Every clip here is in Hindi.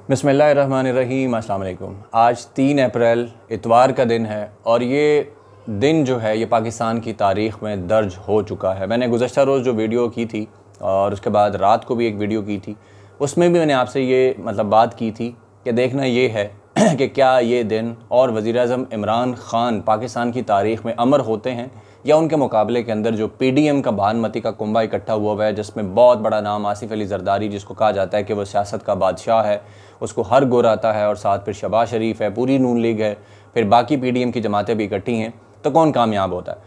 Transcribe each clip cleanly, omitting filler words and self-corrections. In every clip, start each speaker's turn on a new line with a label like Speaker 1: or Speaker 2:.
Speaker 1: बिस्मिल्लाहिर्रहमानिर्रहीम। अस्सलाम वालेकुम। आज 3 अप्रैल इतवार का दिन है और ये दिन जो है ये पाकिस्तान की तारीख़ में दर्ज हो चुका है। मैंने गुज़श्ता रोज़ जो वीडियो की थी और उसके बाद रात को भी एक वीडियो की थी, उसमें भी मैंने आपसे ये बात की थी कि देखना ये है कि क्या ये दिन और वज़ीर-ए-आज़म इमरान ख़ान पाकिस्तान की तारीख़ में अमर होते हैं या उनके मुकाबले के अंदर जो PDM का भानमती का कुंभा इकट्ठा हुआ है, जिसमें बहुत बड़ा नाम आसिफ अली ज़रदारी, जिसको कहा जाता है कि वो सियासत का बादशाह है, उसको हर गुर आता है, और साथ फिर शहबाज शरीफ है, पूरी नून लीग है, फिर बाकी PDM की जमातें भी इकट्ठी हैं, तो कौन कामयाब होता है।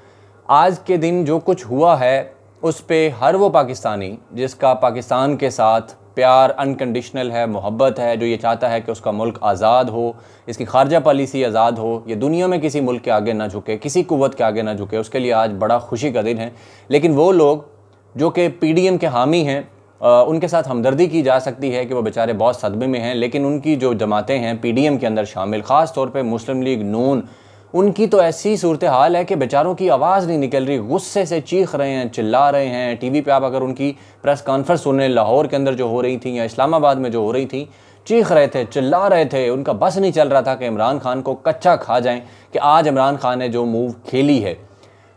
Speaker 1: आज के दिन जो कुछ हुआ है उस पर हर वो पाकिस्तानी जिसका पाकिस्तान के साथ प्यार अनकंडीशनल है, मोहब्बत है, जो ये चाहता है कि उसका मुल्क आज़ाद हो, इसकी खारजा पॉलिसी आज़ाद हो, ये दुनिया में किसी मुल्क के आगे ना झुके, किसी कुव्वत के आगे ना झुके, उसके लिए आज बड़ा खुशी का दिन है। लेकिन वो लोग जो कि PDM के हामी हैं, उनके साथ हमदर्दी की जा सकती है कि वो बेचारे बहुत सदमे में हैं, लेकिन उनकी जो जमातें हैं PDM के अंदर शामिल, ख़ास तौर पे मुस्लिम लीग नून, उनकी तो ऐसी सूरत हाल है कि बेचारों की आवाज़ नहीं निकल रही, गुस्से से चीख रहे हैं, चिल्ला रहे हैं। TV पे आप अगर उनकी प्रेस कॉन्फ्रेंस सुने, लाहौर के अंदर जो हो रही थी या इस्लामाबाद में जो हो रही थी, चीख रहे थे, चिल्ला रहे थे, उनका बस नहीं चल रहा था कि इमरान खान को कच्चा खा जाएं कि आज इमरान खान ने जो मूव खेली है।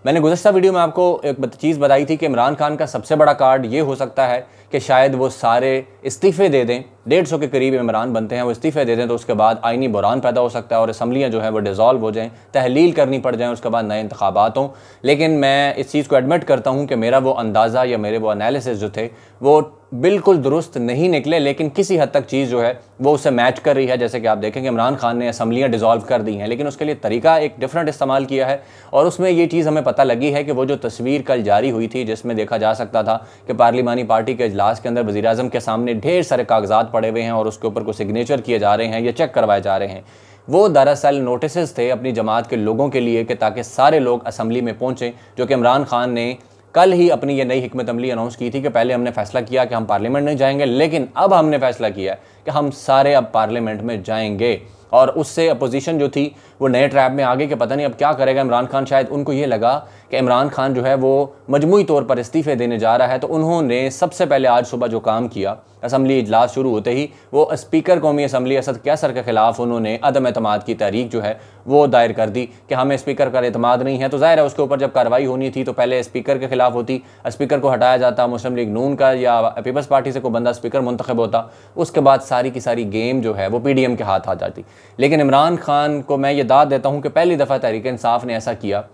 Speaker 1: मैंने गुज़श्ता वीडियो में आपको एक चीज़ बताई थी कि इमरान खान का सबसे बड़ा कार्ड ये हो सकता है कि शायद वो सारे इस्तीफ़े दे दें, 150 के करीब इमरान बनते हैं, वो इस्तीफ़े दे दें तो उसके बाद आइनी बुरान पैदा हो सकता है और असम्बलियाँ जो है वो डिज़ोल्व हो जाएँ, तहलील करनी पड़ जाएँ, उसके बाद नए इंतखाबात हों। लेकिन मैं इस चीज़ को एडमिट करता हूँ कि मेरा वो अंदाज़ा या मेरे वो एनालिसिस जो थे वो बिल्कुल दुरुस्त नहीं निकले, लेकिन किसी हद तक चीज़ जो है वो उससे मैच कर रही है। जैसे कि आप देखेंगे इमरान खान ने असम्बलियाँ डिज़ोल्व कर दी हैं, लेकिन उसके लिए तरीका एक डिफरेंट इस्तेमाल किया है और उसमें ये चीज़ हमें पता लगी है कि वो जो तस्वीर कल जारी हुई थी जिसमें देखा जा सकता था कि पार्लिमानी पार्टी के इजलास के अंदर वज़ीर-ए-आज़म के सामने ढेर सारे कागजात पड़े हुए हैं और उसके ऊपर कुछ सिग्नेचर किए जा रहे हैं या चेक करवाए जा रहे हैं, वो दरअसल नोटिस थे अपनी जमात के लोगों के लिए कि ताकि सारे लोग असम्बली में पहुँचें, जो कि इमरान खान ने कल ही अपनी ये नई हिकमत अमली अनाउंस की थी कि पहले हमने फैसला किया कि हम पार्लियामेंट नहीं जाएंगे, लेकिन अब हमने फैसला किया कि हम सारे अब पार्लियामेंट में जाएंगे। और उससे अपोजिशन जो थी वो नए ट्रैप में आ गई कि पता नहीं अब क्या करेगा इमरान खान। शायद उनको ये लगा कि इमरान खान जो है वो मजमूई तौर पर इस्तीफ़े देने जा रहा है, तो उन्होंने सबसे पहले आज सुबह जो काम किया, असम्बली इजलास शुरू होते ही वो स्पीकर कौमी असम्बली असद कैसर के ख़िलाफ़ उन्होंने अदम एतमाद की तहरीक जो है वो दायर कर दी कि हमें स्पीकर का एतमाद नहीं है। तो ज़ाहिर है उसके ऊपर जब कार्रवाई होनी थी तो पहले स्पीकर के ख़िलाफ़ होती, स्पीकर को हटाया जाता, मुस्लिम लीग नून का या पीपल्स पार्टी से कोई बंदा स्पीकर मुंतखब होता, उसके बाद सारी की सारी गेम जो है वो PDM के हाथ आ जाती। लेकिन इमरान खान को मैं ये दाद देता हूँ कि पहली दफ़ा तहरीक इंसाफ ने ऐसा किया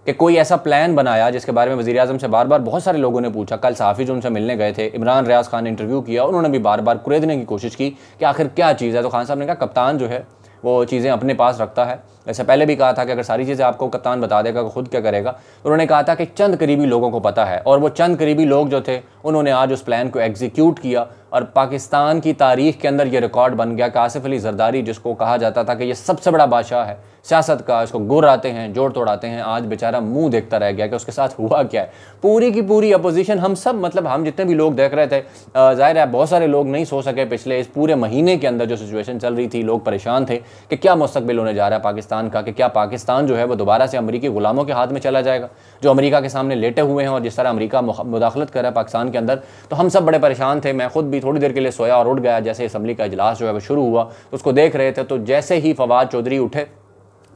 Speaker 1: कि कोई ऐसा प्लान बनाया जिसके बारे में वज़ीर-ए-आज़म से बार बार बहुत सारे लोगों ने पूछा। कल सहाफ़ी जो उनसे मिलने गए थे, इमरान रियाज़ खान ने इंटरव्यू किया, उन्होंने भी बार बार कुरेदने की कोशिश की कि आखिर क्या चीज़ है। तो खान साहब ने कहा कप्तान जो है वो चीज़ें अपने पास रखता है। ऐसे पहले भी कहा था कि अगर सारी चीज़ें आपको कप्तान बता देगा तो खुद क्या करेगा। तो उन्होंने कहा था कि चंद करीबी लोगों को पता है और वो चंद करीबी लोग जो थे उन्होंने आज उस प्लान को एग्जीक्यूट किया और पाकिस्तान की तारीख़ के अंदर ये रिकॉर्ड बन गया कि आसिफ अली ज़रदारी, जिसको कहा जाता था कि ये सबसे बड़ा बादशाह है सियासत का, इसको गुर आते हैं, जोड़ तोड़ आते हैं, आज बेचारा मुंह देखता रह गया कि उसके साथ हुआ क्या है। पूरी की पूरी अपोजिशन, हम सब हम जितने भी लोग देख रहे थे, ज़ाहिर है बहुत सारे लोग नहीं सो सके पिछले इस पूरे महीने के अंदर जो सिचुएशन चल रही थी, लोग परेशान थे कि क्या मुस्तकबिल होने जा रहा है पाकिस्तान का, कि क्या पाकिस्तान जो है वो दोबारा से अमरीकी गुलामों के हाथ में चला जाएगा जो अमेरिका के सामने लेटे हुए हैं और जिस तरह अमेरिका मुदाखलत कर रहा है पाकिस्तान के अंदर। तो हम सब बड़े परेशान थे। मैं खुद भी थोड़ी देर के लिए सोया और उठ गया जैसे असम्बली का इजलास जो है वो शुरू हुआ, तो उसको देख रहे थे। तो जैसे ही फवाद चौधरी उठे,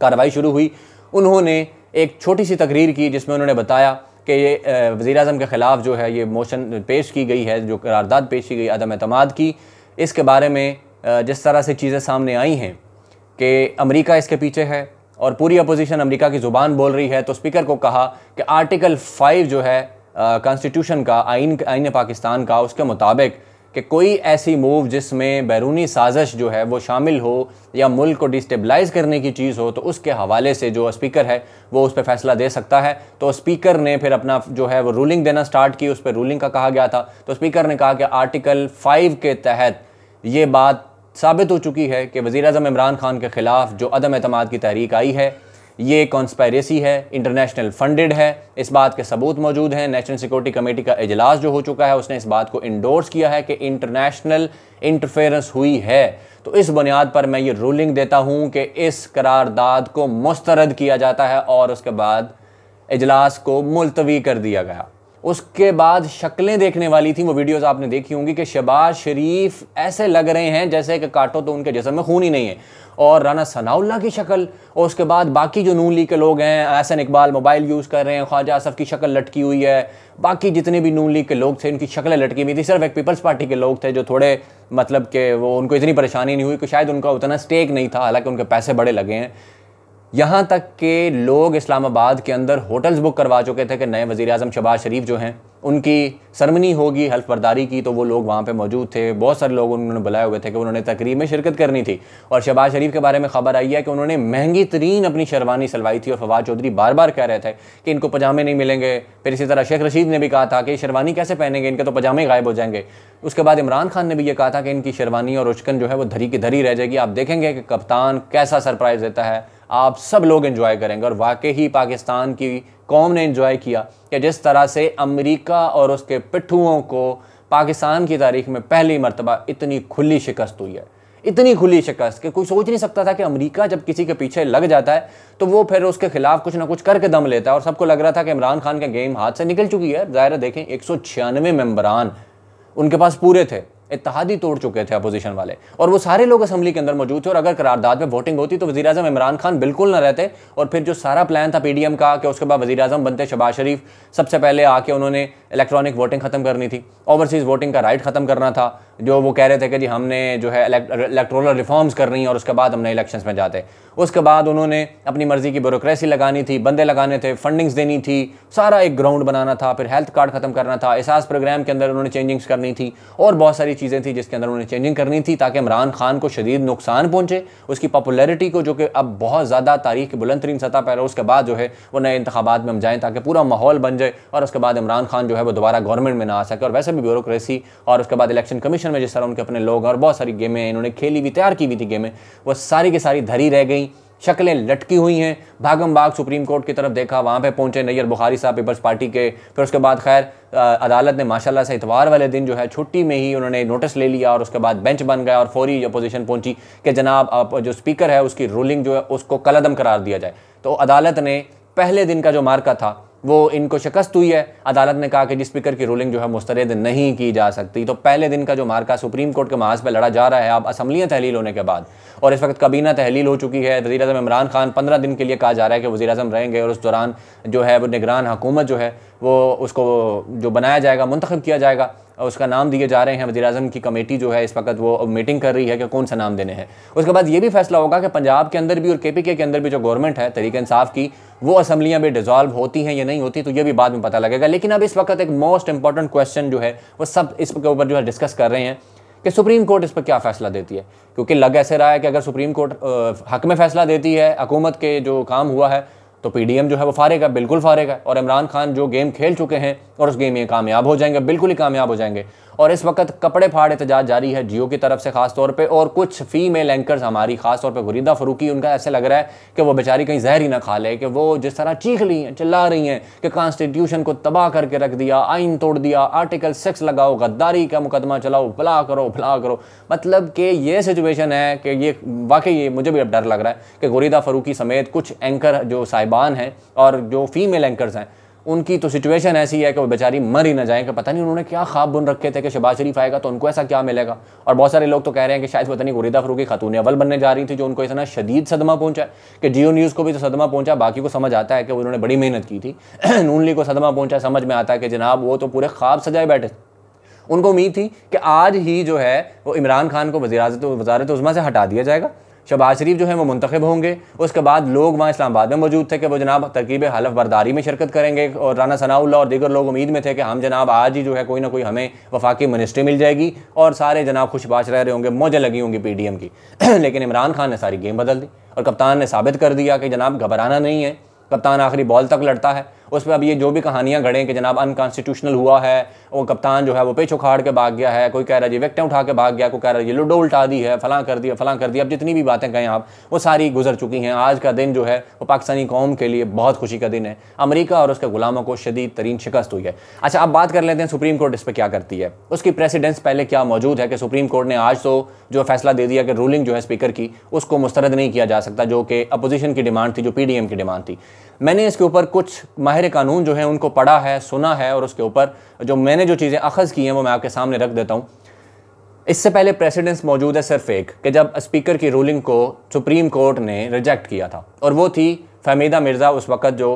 Speaker 1: कार्रवाई शुरू हुई, उन्होंने एक छोटी सी तकरीर की जिसमें उन्होंने बताया कि ये वज़ीर-ए-आज़म के ख़िलाफ़ जो है ये मोशन पेश की गई है, जो करारदाद पेश की गई अदम एतमाद की, इसके बारे में जिस तरह से चीज़ें सामने आई हैं कि अमेरिका इसके पीछे है और पूरी अपोजिशन अमेरिका की ज़ुबान बोल रही है। तो स्पीकर को कहा कि आर्टिकल 5 जो है कॉन्स्टिट्यूशन का, आइन पाकिस्तान का, उसके मुताबिक कि कोई ऐसी मूव जिसमें बैरूनी साजिश जो है वो शामिल हो या मुल्क को डिस्टेबलाइज़ करने की चीज़ हो, तो उसके हवाले से जो स्पीकर है वो उस पर फैसला दे सकता है। तो स्पीकर ने फिर अपना जो है वो रूलिंग देना स्टार्ट की, उस पर रूलिंग का कहा गया था। तो स्पीकर ने कहा कि आर्टिकल 5 के तहत ये बात साबित हो चुकी है कि वज़ीर-ए-आज़म इमरान खान के ख़िलाफ़ जो अदम एतमाद की तहरीक आई है ये कॉन्स्पायरेसी है, इंटरनेशनल फंडेड है, इस बात के सबूत मौजूद हैं। नेशनल सिक्योरिटी कमेटी का इजलास जो हो चुका है उसने इस बात को इंडोर्स किया है कि इंटरनेशनल इंटरफेरेंस हुई है। तो इस बुनियाद पर मैं ये रूलिंग देता हूँ कि इस करारदाद को मुस्तरद किया जाता है और उसके बाद इजलास को मुलतवी कर दिया गया। उसके बाद शक्लें देखने वाली थी, वो वीडियोस आपने देखी होंगी कि शहबाज शरीफ ऐसे लग रहे हैं जैसे कि काटो तो उनके जिस्म में खून ही नहीं है, और राना सनाउल्लाह की शक्ल, और उसके बाद बाकी जो नून लीग के लोग हैं, एहसन इकबाल मोबाइल यूज़ कर रहे हैं, ख्वाजा आसफ की शक्ल लटकी हुई है, बाकी जितने भी नून लीग के लोग थे उनकी शक्लें लटकी हुई थी। सिर्फ एक पीपल्स पार्टी के लोग थे जो थोड़े मतलब कि वो उनको इतनी परेशानी नहीं हुई कि शायद उनका उतना स्टेक नहीं था, हालांकि उनके पैसे बड़े लगे हैं। यहाँ तक के लोग इस्लामाबाद के अंदर होटल्स बुक करवा चुके थे कि नए वज़ीर आज़म शहबाज शरीफ जो हैं उनकी सरमनी होगी हल्फ बर्दारी की, तो वो लोग वहाँ पे मौजूद थे। बहुत सारे लोग उन्होंने बुलाए हुए थे कि उन्होंने तकरीब में शिरकत करनी थी। और शहबाज शरीफ के बारे में खबर आई है कि उन्होंने महंगी तरीन अपनी शेरवानी सिलवाई थी, और फवाद चौधरी बार बार कह रहे थे कि इनको पजामे नहीं मिलेंगे। फिर इसी तरह शेख रशीद ने भी कहा था कि शेरवानी कैसे पहनेंगे, इनके तो पजामे गायब हो जाएंगे। उसके बाद इमरान खान ने भी ये कहा था कि इनकी शेरवानी और उचकन जो है वो धरी की धरी रह जाएगी। आप देखेंगे कि कप्तान कैसा सरप्राइज़ देता है, आप सब लोग एंजॉय करेंगे। और वाकई ही पाकिस्तान की कौम ने एंजॉय किया कि जिस तरह से अमेरिका और उसके पिट्ठुओं को पाकिस्तान की तारीख में पहली मर्तबा इतनी खुली शिकस्त हुई है, इतनी खुली शिकस्त कि कोई सोच नहीं सकता था कि अमेरिका जब किसी के पीछे लग जाता है तो वो फिर उसके खिलाफ कुछ ना कुछ करके दम लेता है। और सबको लग रहा था कि इमरान खान के गेम हाथ से निकल चुकी है। ज़ाहिर देखें 196 मेंबरान उनके पास पूरे थे, इत्तेहादी तोड़ चुके थे अपोजिशन वाले, और वो सारे लोग असम्बली के अंदर मौजूद थे। और अगर करारदाद में वोटिंग होती तो वज़ीर आज़म इमरान खान बिल्कुल ना रहते, और फिर जो सारा प्लान था पीडीएम का कि उसके बाद वज़ीर आज़म बनते शहबाज शरीफ, सबसे पहले आके उन्होंने इलेक्ट्रॉनिक वोटिंग ख़त्म करनी थी, ओवरसीज़ वोटिंग का राइट ख़त्म करना था, जो वो कह रहे थे कि जी हमने जो है इलेक्टोरल रिफॉर्म्स करनी है और उसके बाद हमने इलेक्शंस में जाते। उसके बाद उन्होंने अपनी मर्जी की ब्यूरोक्रेसी लगानी थी, बंदे लगाने थे, फंडिंग्स देनी थी, सारा एक ग्राउंड बनाना था, फिर हेल्थ कार्ड ख़त्म करना था, एहसास प्रोग्राम के अंदर उन्होंने चेंजिंग्स करनी थी, और बहुत सारी चीज़ें थी जिसके अंदर उन्होंने चेंजिंग करनी थी ताकि इमरान खान को शदीद नुकसान पहुंचे, उसकी पॉपुलैरिटी को जो कि अब बहुत ज़्यादा तारीख की बुलंद तरीन सतह पर है, उसके बाद जो है वो नए इंतखाबात में हम जाएँ ताकि पूरा माहौल बन जाए और उसके बाद इमरान खान जो है वो दोबारा गवर्नमेंट में ना आ सके। और वैसे भी ब्यूरोक्रेसी और उसके बाद इलेक्शन कमीशन में जिस तरह उनके अपने लोग और बहुत सारी गेमें इन्होंने खेली हुई, तैयार की हुई थी गेमें, वो सारी की सारी धरी रह गई, शक्लें लटकी हुई हैं। भागम भाग सुप्रीम कोर्ट की तरफ देखा, वहाँ पे पहुंचे नैयर बुखारी साहब पीपल्स पार्टी के। फिर उसके बाद खैर अदालत ने माशाल्लाह से इतवार वाले दिन जो है छुट्टी में ही उन्होंने नोटिस ले लिया, और उसके बाद बेंच बन गया और फौरी अपोजिशन पहुंची कि जनाब आप जो स्पीकर है उसकी रूलिंग जो है उसको कलअदम करार दिया जाए। तो अदालत ने पहले दिन का जो मार्का था वो इनको शिकस्त हुई है। अदालत ने कहा कि जिस स्पीकर की रूलिंग जो है मुस्तरद नहीं की जा सकती। तो पहले दिन का जो मार्का सुप्रीम कोर्ट के महाज पर लड़ा जा रहा है अब असम्बलियाँ तहलील होने के बाद, और इस वक्त काबीना तहलील हो चुकी है। वज़ीर आज़म इमरान खान 15 दिन के लिए कहा जा रहा है कि वज़ीर आज़म रहेंगे, और उस दौरान जो है वो निगरान हुकूमत जो है वो उसको जो बनाया जाएगा, मुंतखब किया जाएगा, उसका नाम दिए जा रहे हैं। वज़ीर आज़म की कमेटी जो है इस वक्त वो मीटिंग कर रही है कि कौन सा नाम देने हैं। उसके बाद ये भी फैसला होगा कि पंजाब के अंदर भी और केपीके के अंदर भी जो गवर्नमेंट है तहरीक इंसाफ की, वो असम्बलियाँ भी डिज़ोल्व होती हैं या नहीं होती, तो ये भी बाद में पता लगेगा। लेकिन अब इस वक्त एक मोस्ट इंपॉर्टेंट क्वेश्चन जो है वो सब इसके ऊपर जो है डिस्कस कर रहे हैं कि सुप्रीम कोर्ट इस पर क्या फ़ैसला देती है। क्योंकि लग ऐसे रहा है कि अगर सुप्रीम कोर्ट हक में फ़ैसला देती है हुकूमत के जो काम हुआ है तो पीडीएम जो है वो फारेग है, बिल्कुल फारेग है, और इमरान खान जो गेम खेल चुके हैं और उस गेम में कामयाब हो जाएंगे, बिल्कुल ही कामयाब हो जाएंगे। और इस वक्त कपड़े फाड़ एहतजाज जारी है जियो की तरफ से खास तौर पे, और कुछ फीमेल एंकर्स हमारी खास तौर पे गुरीदा फरूकी, उनका ऐसे लग रहा है कि वो बेचारी कहीं जहर ही ना खा ले, कि वो जिस तरह चीख रही हैं, चिल्ला रही हैं कि कॉन्स्टिट्यूशन को तबाह करके रख दिया, आइन तोड़ दिया, आर्टिकल 6 लगाओ, गद्दारी का मुकदमा चलाओ, भला करो भला करो। मतलब कि ये सिचुएशन है कि ये वाकई मुझे भी अब डर लग रहा है कि गुरीदा फरूकी समेत कुछ एंकर जो साहिबान हैं और जो फीमेल एंकर्स हैं उनकी तो सिचुएशन ऐसी है कि वो बेचारी मर ही ना जाए, कि पता नहीं उन्होंने क्या ख्वाब बुन रखे थे कि शहबाज शरीफ आएगा तो उनको ऐसा क्या मिलेगा। और बहुत सारे लोग तो कह रहे हैं कि शायद पता नहीं गुरीदा फरूकी खातून अव्वल बनने जा रही थी, जो उनको इतना शदीद सदमा पहुंचा कि जियो न्यूज़ को भी तो सदमा पहुंचा, बाकी को समझ आता है कि उन्होंने बड़ी मेहनत की थी। नून लीग को सदमा पहुंचा, समझ में आता है कि जनाब वो तो पूरे ख्वाब सजाए बैठे। उनको उम्मीद थी कि आज ही जो है वो इमरान खान को वज़ारत उज़्मा से हटा दिया जाएगा, शहबाज शरीफ जो है वो मुंतखब होंगे, उसके बाद लोग वहाँ इस्लामाबाद में मौजूद थे कि वो जनाब तरकीब हलफ बर्दारी में शिरकत करेंगे, और राना सनाउल्लाह और दीगर लोग उम्मीद में थे कि हम जनाब आज ही जो है कोई ना कोई हमें वफाकी मिनिस्ट्री मिल जाएगी और सारे जनाब खुशबाश रह रहे होंगे, मौजें लगी होंगी पीडीएम की। लेकिन इमरान खान ने सारी गेम बदल दी और कप्तान ने साबित कर दिया कि जनाब घबराना नहीं है, कप्तान आखिरी बॉल तक लड़ता है। उस पर अब ये जो भी कहानियां गढ़ें कि जनाब अनकॉन्स्टिट्यूशनल हुआ है, वो कप्तान जो है वो पेच उखाड़ के भाग गया है, कोई कह रहा है जी विकेटें उठा के भाग गया, कोई कह रहा है ये लूडो उल्टा दी है, फलां कर दिया फलां कर दिया। अब जितनी भी बातें कहें आप वो सारी गुजर चुकी हैं। आज का दिन जो है वो पाकिस्तानी कौम के लिए बहुत खुशी का दिन है। अमेरिका और उसके गुलामों को शदीद तरीन शिकस्त हुई है। अच्छा, अब बात कर लेते हैं सुप्रीम कोर्ट इस पर क्या करती है, उसकी प्रेसिडेंस पहले क्या मौजूद है कि सुप्रीम कोर्ट ने आज तो जो फैसला दे दिया कि रूलिंग जो है स्पीकर की उसको मुस्तरद नहीं किया जा सकता, जो कि अपोजिशन की डिमांड थी, जो पीडीएम की डिमांड थी। मैंने इसके ऊपर कुछ माहिर ज़ाहिर कानून जो है उनको पढ़ा है, सुना है, और उसके ऊपर जो मैंने जो चीज़ें अखज़ की हैं वो मैं आपके सामने रख देता हूँ। इससे पहले प्रेसिडेंस मौजूद है सिर्फ एक, कि जब स्पीकर की रूलिंग को सुप्रीम कोर्ट ने रिजेक्ट किया था, और वो थी फहमीदा मिर्ज़ा उस वक़्त जो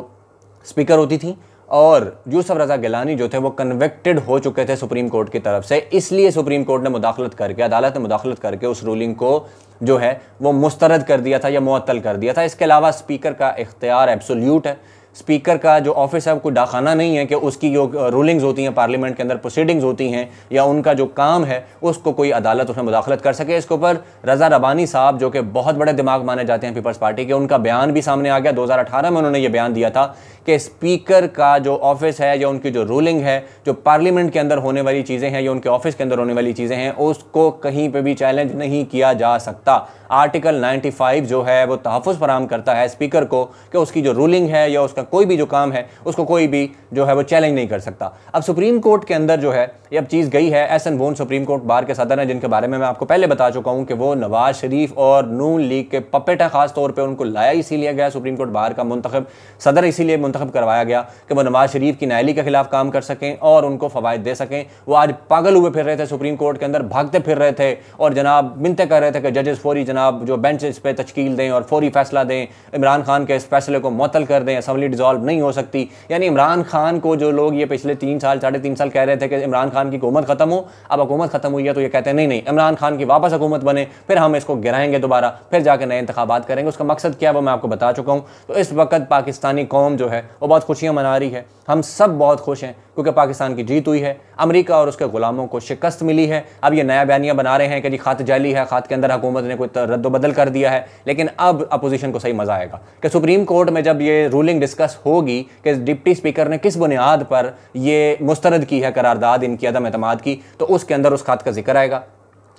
Speaker 1: स्पीकर होती थी, और यूसुफ रज़ा गिलानी जो थे वो कन्विक्टेड हो चुके थे सुप्रीम कोर्ट की तरफ से। इसलिए सुप्रीम कोर्ट ने मुदाखलत करके, अदालत ने मुदाखलत करके उस रूलिंग को जो है वो मुस्तरद कर दिया था या मुअत्तल कर दिया था। इसके अलावा स्पीकर का इख्तियार एब्सोल्यूट है। स्पीकर का जो ऑफिस है वो कोई डाखाना नहीं है कि उसकी जो रूलिंग्स होती हैं पार्लियामेंट के अंदर, प्रोसीडिंग्स होती हैं, या उनका जो काम है उसको कोई अदालत उसमें मुदाखलत कर सके। इसके ऊपर रज़ा रबानी साहब जो कि बहुत बड़े दिमाग माने जाते हैं पीपल्स पार्टी के, उनका बयान भी सामने आ गया। 2018 में उन्होंने ये बयान दिया था कि स्पीकर का जो ऑफिस है या उनकी जो रूलिंग है, जो पार्लियामेंट के अंदर होने वाली चीज़ें हैं या उनके ऑफिस के अंदर होने वाली चीज़ें हैं, उसको कहीं पर भी चैलेंज नहीं किया जा सकता। आर्टिकल 95 जो है वो तहफ़्फ़ुज़ फराहम करता है स्पीकर को कि उसकी जो रूलिंग है या उसका कोई भी जो काम है उसको कोई भी जो है वो चैलेंज नहीं कर सकता। अब सुप्रीम कोर्ट के अंदर जो है ये अब चीज़ गई है। Ehsan bone supreme court bar के सदर हैं, जिनके बारे में मैं आपको पहले बता चुका हूँ कि वो नवाज शरीफ और नून लीग के पपेट है। ख़ास तौर पर उनको लाया इसीलिए गया सुप्रीम कोर्ट बार का मुंतखब सदर इसीलिए मुंतखब करवाया गया कि वो नवाज शरीफ की नाअहली के खिलाफ काम कर सकें और उनको फ़वाइद दे सकें। वो आज पागल हुए फिर रहे थे सुप्रीम कोर्ट के अंदर, भागते फिर रहे थे और जनाब मिन्नतें कर रहे थे कि जजेस फौरी जनाब जो बेंच इस पर तश्कील दें और फौरी फैसला दें, इमरान खान के इस फैसले को मुअत्तल कर दें, असम्बली डिसॉल्व नहीं हो सकती। यानी इमरान खान को जो लोग ये पिछले 3 साल 3.5 साल कह रहे थे कि इमरान खान की हुकूमत ख़त्म हो, अब हुकूमत ख़त्म हुई है तो ये कहते हैं नहीं नहीं इमरान खान की वापस हुकूमत बने, फिर हम इसको गिराएंगे दोबारा, फिर जाकर नए इंतखाबात करेंगे। उसका मकसद क्या है वो मैं आपको बता चुका हूँ। तो इस वक्त पाकिस्तानी कौम जो है वो बहुत खुशियाँ मना रही है। हम सब बहुत खुश हैं क्योंकि पाकिस्तान की जीत हुई है, अमेरिका और उसके गुलामों को शिकस्त मिली है। अब ये नया बयानिया बना रहे हैं कि जी खात जाली है, खात के अंदर हुकूमत ने कोई रद्द-बदल कर दिया है। लेकिन अब अपोजिशन को सही मज़ा आएगा कि सुप्रीम कोर्ट में जब ये रूलिंग डिस्कस होगी कि डिप्टी स्पीकर ने किस बुनियाद पर ये मुस्तरद की है करारदाद इनकी अदम एतमाद की, तो उसके अंदर उस खात का जिक्र आएगा,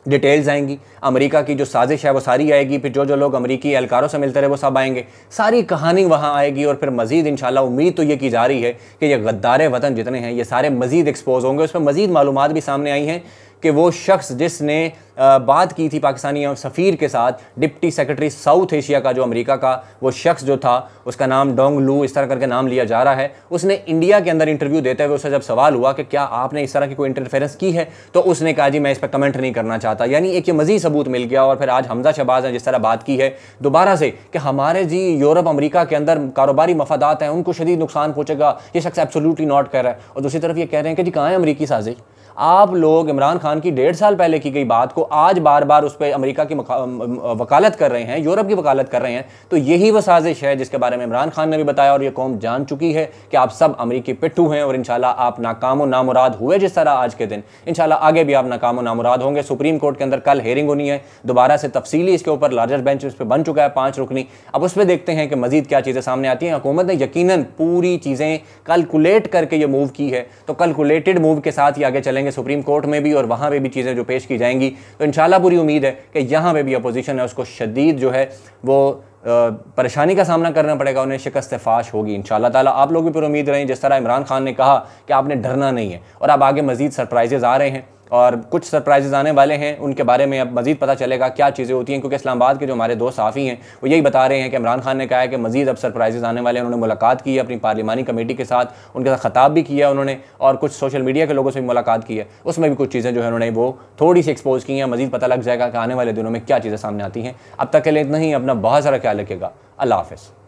Speaker 1: डिटेल्स आएंगी, अमेरिका की जो साजिश है वो सारी आएगी, फिर जो जो लोग अमेरिकी एहलकारों से मिलते रहे वो सब आएंगे, सारी कहानी वहाँ आएगी। और फिर मज़ीद इंशाल्लाह उम्मीद तो ये की जा रही है कि ये गद्दार वतन जितने हैं ये सारे मज़ीद एक्सपोज होंगे। उसमें मज़ीद मालूमात भी सामने आई हैं कि वो शख्स जिसने बात की थी पाकिस्तानी सफ़ीर के साथ, डिप्टी सेक्रेटरी साउथ एशिया का जो अमेरिका का वो शख्स जो था, उसका नाम डोंग लू इस तरह करके नाम लिया जा रहा है, उसने इंडिया के अंदर इंटरव्यू देते हुए उससे जब सवाल हुआ कि क्या आपने इस तरह की कोई इंटरफेरेंस की है, तो उसने कहा जी मैं इस पर कमेंट नहीं करना चाहता। यानी एक ये मज़ीद सबूत मिल गया। और फिर आज हमजा शहबाज ने जिस तरह बात की है दोबारा से कि हमारे जी यूरोप अमेरिका के अंदर कारोबारी मफादात हैं, उनको शदीद नुकसान पहुँचेगा, ये शख्स एब्सोल्युटली नॉट कह रहा है। और दूसरी तरफ ये कह रहे हैं कि जी कहाँ है अमेरिकी साजिश। आप लोग इमरान खान की 1.5 साल पहले की गई बात को आज बार बार उस पर अमेरिका की वकालत कर रहे हैं, यूरोप की वकालत कर रहे हैं। तो यही वो साजिश है जिसके बारे में इमरान खान ने भी बताया और ये कौम जान चुकी है कि आप सब अमेरिकी पिट्ठू हैं और इंशाल्लाह आप नाकाम व नामुराद हुए जिस तरह आज के दिन, इंशाल्लाह आगे भी आप नाकाम व नामुराद होंगे। सुप्रीम कोर्ट के अंदर कल हेयरिंग होनी है दोबारा से तफसीली, इसके ऊपर लार्जर बेंच इस पर बन चुका है 5 रुकनी। अब उस पर देखते हैं कि मजीद क्या चीज़ें सामने आती हैं। हुकूमत ने यकीनन पूरी चीज़ें कैलकुलेट करके ये मूव की है, तो कैलकुलेटेड मूव के साथ ही आगे चलेंगे सुप्रीम कोर्ट में भी, और वहाँ पे भी चीज़ें जो पेश की जाएंगी। तो इंशाल्लाह पूरी उम्मीद है कि यहाँ पे भी अपोजिशन है उसको शदीद जो है वो परेशानी का सामना करना पड़ेगा, उन्हें शिकस्त फाश होगी इंशाल्लाह ताला। आप लोग भी पूरी उम्मीद रहें, जिस तरह इमरान खान ने कहा कि आपने डरना नहीं है। और अब आगे मज़ीद सरप्राइजेज़ आ रहे हैं और कुछ सरप्राइजेज़ आने वाले हैं, उनके बारे में अब मज़ीद पता चलेगा क्या चीज़ें होती हैं। क्योंकि इस्लामाबाद के जो हमारे दोस्त साफ़ी हैं वो यही बता रहे हैं कि इमरान खान ने कहा है कि मज़ीद अब सरप्राइजेज़ आने वाले हैं। उन्होंने मुलाकात की है अपनी पार्लिमानी कमेटी के साथ, उनके साथ ख़ताब भी किया उन्होंने, और कुछ सोशल मीडिया के लोगों से भी मुलाकात की है। उसमें भी कुछ चीज़ें जो है उन्होंने वो थोड़ी सी एक्सपोज की हैं। मज़ीद पता लग जाएगा कि आने वाले दिनों में क्या चीज़ें सामने आती हैं। अब तक के लिए इतना ही, अपना बहुत सारा ख्याल रखिएगा। अल्लाह हाफ़िज़।